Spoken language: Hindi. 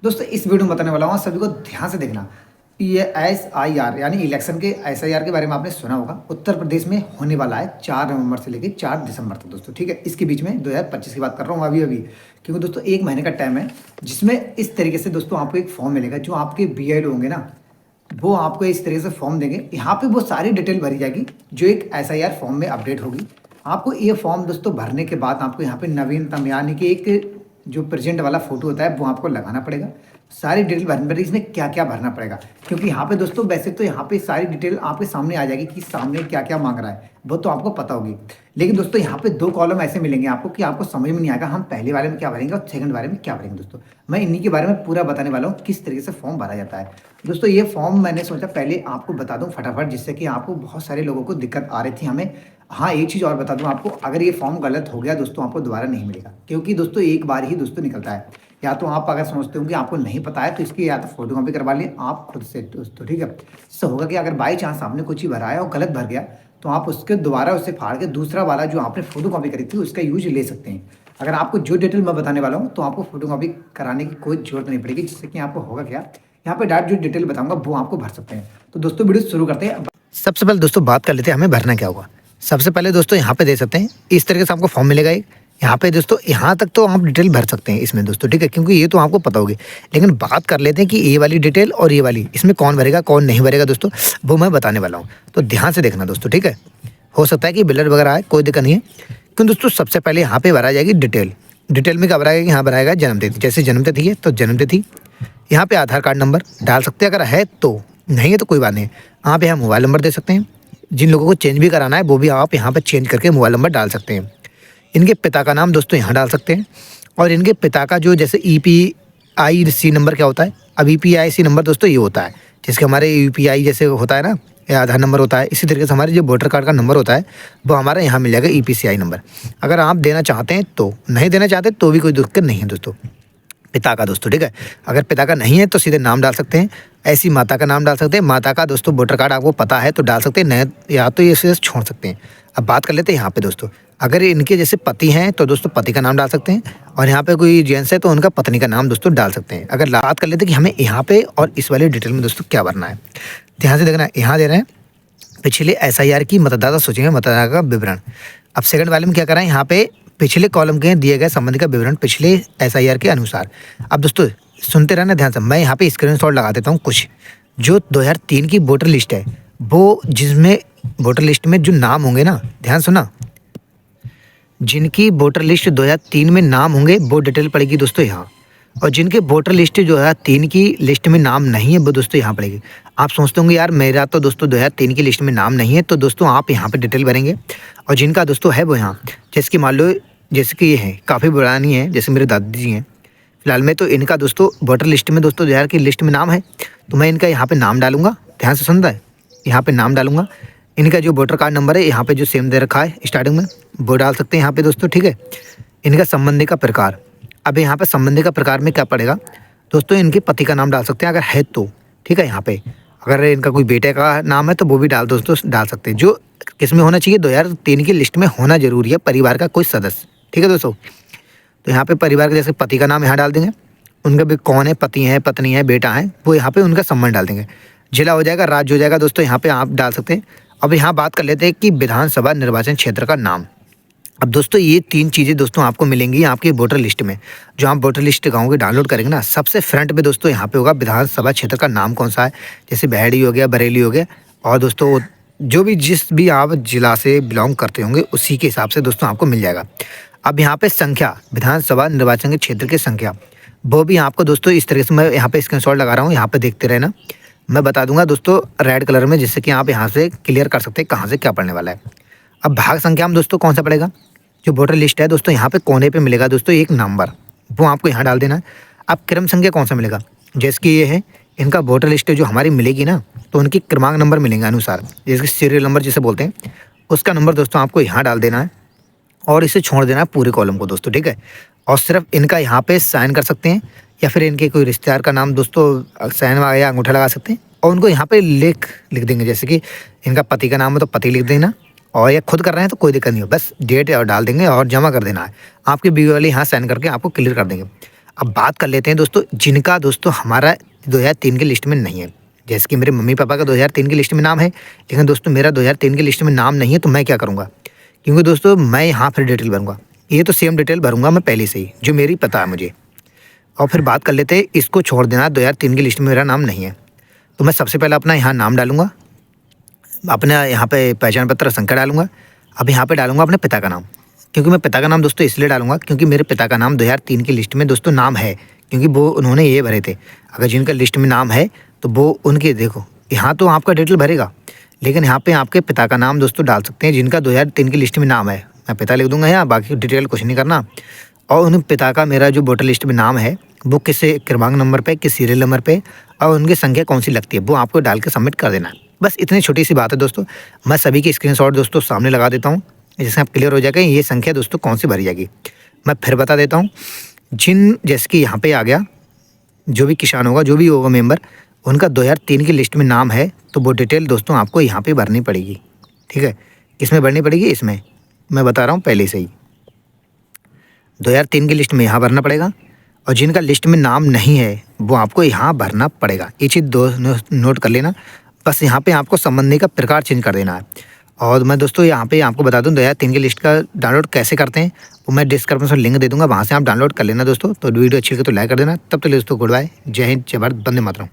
दोस्तों इस वीडियो में बताने वाला हूँ, सभी को ध्यान से देखना। ये SIR यानी इलेक्शन के SIR के बारे में आपने सुना होगा। उत्तर प्रदेश में होने वाला है 4 नवंबर से लेकर 4 दिसंबर तक दोस्तों, ठीक है। इसके बीच में 2025 की बात कर रहा हूँ अभी क्योंकि दोस्तों 1 महीने का टाइम है, जिसमें इस तरीके से दोस्तों आपको एक फॉर्म मिलेगा। जो आपके BIL होंगे ना, वो आपको इस तरीके से फॉर्म देंगे। यहाँ पे वो सारी डिटेल भरी जाएगी जो एक SIR फॉर्म में अपडेट होगी। आपको ये फॉर्म दोस्तों भरने के बाद आपको यहाँ पे नवीनतम यानी कि एक जो प्रेजेंट वाला फोटो होता है वो आपको लगाना पड़ेगा। सारी डिटेल भरनी पड़ेगी, इसमें क्या क्या भरना पड़ेगा, क्योंकि यहाँ पे दोस्तों वैसे तो यहाँ पे सारी डिटेल आपके सामने आ जाएगी कि सामने क्या क्या मांग रहा है, वो तो आपको पता होगी। लेकिन दोस्तों यहाँ पे 2 कॉलम ऐसे मिलेंगे आपको कि आपको समझ में नहीं आएगा हम पहले वाले में क्या भरेंगे और सेकंड वाले में क्या भरेंगे। दोस्तों मैं इन्हीं के बारे में पूरा बताने वाला हूँ किस तरीके से फॉर्म भरा जाता है। दोस्तों ये फॉर्म मैंने सोचा पहले आपको बता दूं फटाफट, जिससे कि आपको बहुत सारे लोगों को दिक्कत आ रही थी हमें। हाँ, एक चीज़ और बता दूं आपको, अगर ये फॉर्म गलत हो गया दोस्तों आपको दोबारा नहीं मिलेगा, क्योंकि दोस्तों एक बार ही दोस्तों निकलता है। या तो आप अगर समझते हो कि आपको नहीं पता है तो इसकी या तो फोटो कॉपी करवा लें आप खुद से दोस्तों, ठीक है। इससे होगा कि अगर बाई चांस आपने कुछ ही भरा है और गलत भर गया तो आप उसके दोबारा उसे फाड़ के दूसरा वाला जो आपने फोटो कॉपी करी थी उसका यूज ले सकते हैं। अगर आपको जो डिटेल मैं बताने वाला हूँ तो आपको फोटो कॉपी कराने की कोई जरूरत नहीं पड़ेगी, जिससे कि आपको होगा क्या, यहाँ पे डायरेक्ट जो डिटेल बताऊंगा वो आपको भर सकते हैं। तो दोस्तों वीडियो शुरू करते हैं। सबसे पहले दोस्तों बात कर लेते हैं हमें भरना क्या होगा। सबसे पहले दोस्तों यहाँ पे दे सकते हैं इस तरीके से आपको फॉर्म मिलेगा एक। यहाँ पे दोस्तों यहाँ तक तो आप डिटेल भर सकते हैं इसमें दोस्तों, ठीक है, क्योंकि ये तो आपको पता होगी। लेकिन बात कर लेते हैं कि ये वाली डिटेल और ये वाली, इसमें कौन भरेगा कौन नहीं भरेगा दोस्तों, वो मैं बताने वाला हूँ। तो ध्यान से देखना दोस्तों, ठीक है। हो सकता है कि बिलर वगैरह आए, कोई दिक्कत नहीं है। क्योंकि दोस्तों सबसे पहले यहाँ पे भरा जाएगी डिटेल। डिटेल में क्या भराएगा कि यहाँ भराएगा जन्मतिथि, जैसे जन्मतिथि है तो जन्मतिथि। यहाँ पे आधार कार्ड नंबर डाल सकते हैं अगर है तो, नहीं है तो कोई बात नहीं। यहाँ पे हम मोबाइल नंबर दे सकते हैं। जिन लोगों को चेंज भी कराना है वो भी आप यहाँ पे चेंज करके मोबाइल नंबर डाल सकते हैं। इनके पिता का नाम दोस्तों यहाँ डाल सकते हैं। और इनके पिता का जो जैसे EPIC नंबर क्या होता है, अब EPIC नंबर दोस्तों ये होता है जिसके हमारे UPI जैसे होता है ना, या आधार नंबर होता है, इसी तरीके से हमारे जो वोटर कार्ड का नंबर होता है वो हमारा यहाँ मिल जाएगा EPCI नंबर। अगर आप देना चाहते हैं तो, नहीं देना चाहते तो भी कोई दिक्कत नहीं है दोस्तों। पिता का दोस्तों, ठीक है। अगर पिता का नहीं है तो सीधे नाम डाल सकते हैं। ऐसी माता का नाम डाल सकते हैं। माता का दोस्तों वोटर कार्ड आपको पता है तो डाल सकते हैं, नहीं या तो ये छोड़ सकते हैं। अब बात कर लेते हैं यहाँ पे दोस्तों, अगर इनके जैसे पति हैं तो दोस्तों पति का नाम डाल सकते हैं, और यहाँ पे कोई जेंट्स है तो उनका पत्नी का नाम दोस्तों डाल सकते हैं। अगर बात कर लेते हैं कि हमें यहाँ पे और इस वाले डिटेल में दोस्तों क्या भरना है, ध्यान से देखना। यहाँ दे रहे हैं पिछले SIR की मतदाता सूची में मतदाता का विवरण। अब सेकंड वाले में क्या कर रहे हैं, यहाँ पे पिछले कॉलम के दिए गए संबंधी का विवरण पिछले SIR के अनुसार। अब दोस्तों सुनते रहना ध्यान से, मैं यहाँ पे स्क्रीनशॉट लगा देता हूँ कुछ। जो 2003 की वोटर लिस्ट है, वो जिसमें वोटर लिस्ट में जो नाम होंगे ना, ध्यान सुना, जिनकी वोटर लिस्ट 2003 में नाम होंगे वो डिटेल पड़ेगी दोस्तों यहाँ। और जिनके वोटर लिस्ट 2003 की लिस्ट में नाम नहीं है वो दोस्तों यहाँ पड़ेगी। आप सोचते होंगे यार मेरा तो दोस्तों 2003 की लिस्ट में नाम नहीं है, तो दोस्तों आप यहाँ पे डिटेल भरेंगे। और जिनका दोस्तों है वो यहाँ, जैसे कि मान लो जैसे कि ये है काफ़ी पुरानी है, जैसे मेरे दादी जी हैं फिलहाल में, तो इनका दोस्तों वोटर लिस्ट में दोस्तों 2000 की लिस्ट में नाम है, तो मैं इनका यहाँ पर नाम डालूंगा। ध्यान से सुनता है, यहाँ पर नाम डालूंगा। इनका जो वोटर कार्ड नंबर है यहाँ पे जो सेम दे रखा है स्टार्टिंग में, वो डाल सकते हैं यहाँ पे दोस्तों, ठीक है। इनका संबंधी का प्रकार, अब यहाँ पे संबंधी का प्रकार में क्या पड़ेगा दोस्तों, इनके पति का नाम डाल सकते हैं अगर है तो, ठीक है। यहाँ पे अगर इनका कोई बेटे का नाम है तो वो भी दोस्तों डाल सकते हैं। जो किस में होना चाहिए, 2003 की लिस्ट में होना जरूरी है, परिवार का कोई सदस्य, ठीक है दोस्तों। तो यहाँ पे परिवार के जैसे पति का नाम यहाँ डाल देंगे, उनका भी कौन है, पति है, पत्नी है, बेटा है, वो यहाँ पे उनका संबंध डाल देंगे। जिला हो जाएगा, राज्य हो जाएगा दोस्तों, यहाँ पे आप डाल सकते हैं। अब यहाँ बात कर लेते हैं कि विधानसभा निर्वाचन क्षेत्र का नाम। अब दोस्तों ये 3 चीज़ें दोस्तों आपको मिलेंगी आपकी वोटर लिस्ट में। जो आप वोटर लिस्ट गाँव के डाउनलोड करेंगे ना, सबसे फ्रंट पे दोस्तों यहाँ पे होगा विधानसभा क्षेत्र का नाम कौन सा है, जैसे बहेड़ी हो गया, बरेली हो गया, और दोस्तों जो भी जिस भी आप जिला से बिलोंग करते होंगे उसी के हिसाब से दोस्तों आपको मिल जाएगा। अब यहाँ पे संख्या, विधानसभा निर्वाचन के क्षेत्र की संख्या, वो भी आपको दोस्तों इस तरीके से मैं यहाँ पे स्क्रीनशॉट लगा रहा हूँ, यहाँ पे देखते रहना। मैं बता दूंगा दोस्तों रेड कलर में, जिससे कि आप यहाँ से क्लियर कर सकते हैं कहाँ से क्या पढ़ने वाला है। अब भाग संख्या में दोस्तों कौन सा पड़ेगा, जो वोटर लिस्ट है दोस्तों यहाँ पे कोने पे मिलेगा दोस्तों एक नंबर, वो आपको यहाँ डाल देना है। अब क्रम संख्या कौन सा मिलेगा, जैसे कि ये है इनका वोटर लिस्ट जो हमारी मिलेगी ना, तो उनकी क्रमांक नंबर मिलेंगे अनुसार, जैसे सीरियल नंबर जिसे बोलते हैं, उसका नंबर दोस्तों आपको यहाँ डाल देना है और इसे छोड़ देना है पूरे कॉलम को दोस्तों, ठीक है। और सिर्फ इनका यहाँ पे साइन कर सकते हैं, या फिर इनके कोई रिश्तेदार का नाम दोस्तों साइन या अंगूठा लगा सकते हैं, और उनको यहाँ पे लिख देंगे। जैसे कि इनका पति का नाम है तो पति लिख देना, और या खुद कर रहे हैं तो कोई दिक्कत नहीं हो, बस डेट और डाल देंगे और जमा कर देना है। आपके BIL वाले यहाँ साइन करके आपको क्लियर कर देंगे। अब बात कर लेते हैं दोस्तों जिनका दोस्तों हमारा 2003 की लिस्ट में नहीं है। जैसे कि मेरे मम्मी पापा का 2003 की लिस्ट में नाम है, लेकिन दोस्तों मेरा 2003 की लिस्ट में नाम नहीं है, तो मैं क्या करूँगा? क्योंकि दोस्तों मैं यहाँ फिर डिटेल भरूँगा, ये तो सेम डिटेल भरूँगा मैं पहले से ही, जो मेरी पता है मुझे। और फिर बात कर लेते हैं, इसको छोड़ देना, 2003 की लिस्ट में मेरा नाम नहीं है, तो मैं सबसे पहले अपना यहाँ नाम डालूँगा, अपना यहाँ पे पहचान पत्र संख्या डालूँगा। अब यहाँ पे डालूँगा अपने पिता का नाम, क्योंकि मैं पिता का नाम दोस्तों इसलिए डालूँगा क्योंकि मेरे पिता का नाम 2003 की लिस्ट में दोस्तों नाम है, क्योंकि वो उन्होंने ये भरे थे। अगर जिनका लिस्ट में नाम है तो वो उनके देखो यहाँ तो आपका डिटेल भरेगा, लेकिन यहाँ पे आपके पिता का नाम दोस्तों डाल सकते हैं जिनका 2003 की लिस्ट में नाम है। मैं पिता लिख दूंगा यहाँ, बाकी डिटेल कुछ नहीं करना। और उन पिता का मेरा जो वोटर लिस्ट में नाम है वो किस क्रमांक नंबर पे, किस सीरियल नंबर पे और उनकी संख्या कौन सी लगती है, वो आपको डाल के सबमिट कर देना है। बस इतनी छोटी सी बात है दोस्तों। मैं सभी की स्क्रीनशॉट दोस्तों सामने लगा देता हूँ, जिससे आप क्लियर हो जाएगा ये संख्या दोस्तों कौन सी भरी जाएगी। मैं फिर बता देता हूँ, जिन जैसे कि यहाँ पे आ गया, जो भी किसान होगा, जो भी होगा मेंबर, उनका 2003 की लिस्ट में नाम है, तो वो डिटेल दोस्तों आपको यहाँ पे भरनी पड़ेगी। ठीक है, किसमें भरनी पड़ेगी? इसमें मैं बता रहा हूँ पहले से ही, 2003 की लिस्ट में यहाँ भरना पड़ेगा, और जिनका लिस्ट में नाम नहीं है वो आपको यहाँ भरना पड़ेगा। ये चीज़ नोट कर लेना। बस यहाँ पे आपको संबंधी का प्रकार चेंज कर देना है। और मैं दोस्तों यहाँ पे आपको बता दूँ 2003 की लिस्ट का डाउनलोड कैसे करते हैं, वो मैं डिस्क्रिप्शन में लिंक दे दूँगा, वहाँ से आप डाउनलोड कर लेना दोस्तों। तो वीडियो अच्छी लगे तो लाइक कर देना। तब तक दोस्तों गुड बाय, जय हिंद, जय भारत, वंदे मातरम।